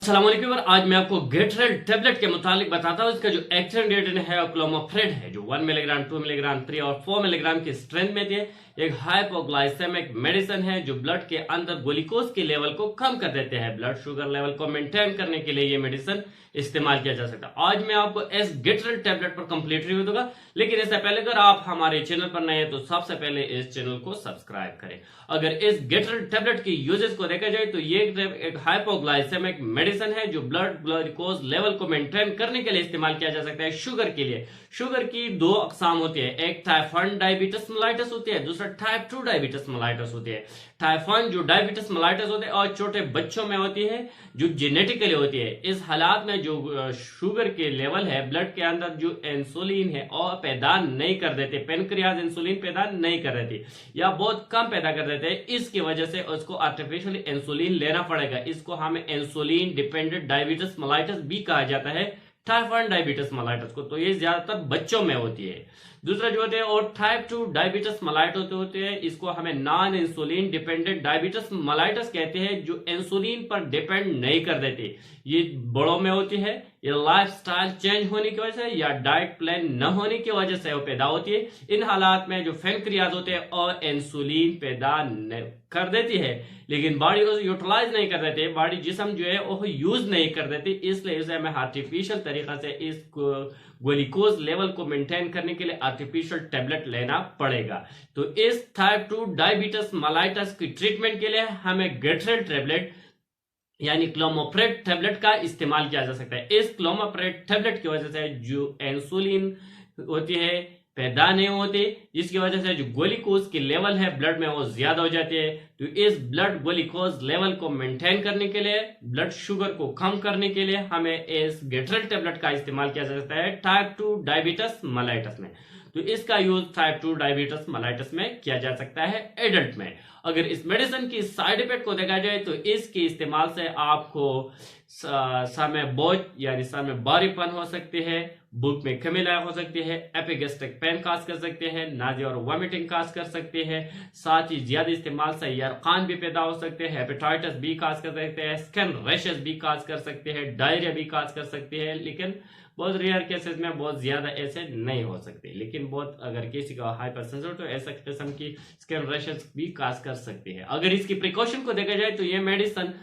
अस्सलाम वालेकुम। आज मैं आपको गेटरेल टेबलेट के मुतालिक बताता हूँ। इसका जो एक्शन रेट है क्लोमोफ्रेड है, जो 1 मिलीग्राम 2 मिलीग्राम 3 और 4 मिलीग्राम की स्ट्रेंथ में है। एक हाइपोग्लाइसेमिक मेडिसिन है जो ब्लड के अंदर ग्लूकोज के लेवल को कम कर देते हैं। ब्लड शुगर लेवल को मेंटेन करने के लिए ये मेडिसिन इस्तेमाल किया जा सकता है। आज मैं आपको इस गेटरेल टेबलेट पर कंप्लीट रिव्यू दूंगा, लेकिन इससे पहले अगर आप हमारे चैनल पर नए हैं तो सबसे पहले इस चैनल को सब्सक्राइब करें। अगर इस गेटरेल टेबलेट की यूजेस को देखा जाए तो ये एक हाइपोग्लाइसेमिक मेडिसिन है जो ब्लड ग्लूकोज लेवल को मेंटेन करने के लिए इस्तेमाल किया जा सकता है। शुगर के लिए शुगर की दो अकसाम होती है, एक टाइप 1 डायबिटिस मेलाइटस होती है, दूसरा टाइप 2 डायबिटिस मेलाइटस होती है। टाइप 1 जो डायबिटिस मेलाइटस होते हैं और छोटे बच्चों में होती है, जो जेनेटिकली होती है। इस हालात में जो शुगर के लेवल है ब्लड के अंदर, जो इंसुलिन है और पैदा नहीं कर देते, पेनक्रियाज इंसुलिन पैदा नहीं कर देती या बहुत कम पैदा कर देते हैं। इसकी वजह से उसको आर्टिफिशियल इंसुलिन लेना पड़ेगा। इसको हमें इंसुलिन डिपेंडेंट डायबिटिस मेलाइटस भी कहा जाता है, टाइप 1 डायबिटिस मेलाइटस को। तो ये ज्यादातर बच्चों में होती है। दूसरा जो होते हैं और टाइप 2 डायबिटिस मेलाइटस होते हैं, इसको हमें non insulin dependent diabetes mellitus कहते हैं, जो इंसुलिन पर डिपेंड नहीं कर देते। ये बड़ों में होती है। ये लाइफस्टाइल चेंज होने की वजह से या डाइट प्लान न होने की वजह से वो पैदा होती है। इन हालात में जो पेनक्रियाज होते हैं और इंसुलिन पैदा कर देती है, लेकिन बॉडी को यूटिलाइज नहीं कर देती, बॉडी जिस्म जो है वो यूज नहीं कर देती। इसलिए इसे हमें आर्टिफिशियल तरीका से इस ग्लूकोज लेवल को मेंटेन करने के लिए आर्टिफिशियल टेबलेट लेना पड़ेगा। तो इस टाइप 2 डायबिटिस मेलाइटस की ट्रीटमेंट के लिए हमें गेटरेल टेबलेट यानी क्लोमोफ्रेड टेबलेट का इस्तेमाल किया जा सकता है। इस क्लोमोफ्रेड टेबलेट की वजह से जो इंसुलिन होती है पैदा नहीं होती, जिसकी वजह से जो ग्लूकोज की लेवल है ब्लड में वो ज्यादा हो जाती है। तो इस ब्लड ग्लूकोज लेवल को मेंटेन करने के लिए, ब्लड शुगर को कम करने के लिए हमें इस गेटरेल टेबलेट का इस्तेमाल किया जा सकता है टाइप 2 डायबिटिस मेलाइटस में। तो इसका यूज टाइप 2 डायबिटिस मेलाइटस में किया जा सकता है एडल्ट में। अगर इस मेडिसिन की साइड इफेक्ट को देखा जाए तो इसके इस्तेमाल से आपको सर में बोझ यानी सर में भारीपन हो सकती है, भूख में कमी लायक हो सकती है, एपिगेस्ट्रिक पेन काज कर सकते हैं, नाज़िया और वॉमिटिंग काज कर सकते हैं। साथ ही ज्यादा इस्तेमाल से यरकान भी पैदा हो सकते हैं, हेपेटाइटिस बी काज कर सकते हैं, स्किन रैशेस भी काज कर सकते हैं, डायरिया भी काज कर सकते हैं। लेकिन बहुत रेयर केसेस में बहुत ज्यादा ऐसे नहीं हो सकते, लेकिन बहुत अगर किसी का हाइपर सेंसिटिव तो ऐसा किस्म की स्किन रैशेस भी काज कर सकती है। अगर इसकी प्रिकॉशन को देखा जाए तो ये मेडिसिन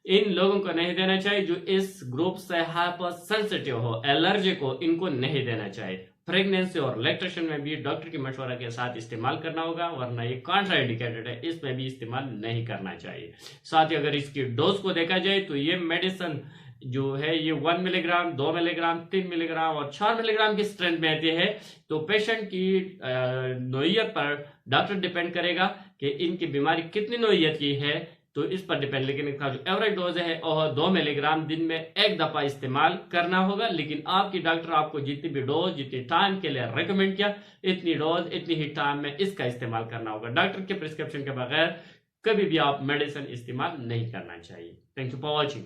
इन लोगों को नहीं देना चाहिए जो इस ग्रुप से हाइपर सेंसिटिव हो, एलर्जिक हो, इनको नहीं देना चाहिए। प्रेगनेंसी और लैक्टेशन में भी डॉक्टर की मशवरा के साथ इस्तेमाल करना होगा, वरना ये कॉन्ट्राइंडिकेटेड है, इसमें भी इस्तेमाल नहीं करना चाहिए। साथ ही अगर इसकी डोज को देखा जाए तो ये मेडिसिन जो है ये 1 मिलीग्राम 2 मिलीग्राम 3 मिलीग्राम और 4 मिलीग्राम की स्ट्रेंथ में आती है। तो पेशेंट की नोयत पर डॉक्टर डिपेंड करेगा कि इनकी बीमारी कितनी नोयत की है, तो इस पर डिपेंड। लेकिन इसका जो एवरेज डोज है वह 2 मिलीग्राम दिन में एक दफा इस्तेमाल करना होगा। लेकिन आपकी डॉक्टर आपको जितनी भी डोज जितनी टाइम के लिए रेकमेंड किया, इतनी डोज इतनी ही टाइम में इसका इस्तेमाल करना होगा। डॉक्टर के प्रिस्क्रिप्शन के बगैर कभी भी आप मेडिसिन इस्तेमाल नहीं करना चाहिए। Thank you for watching.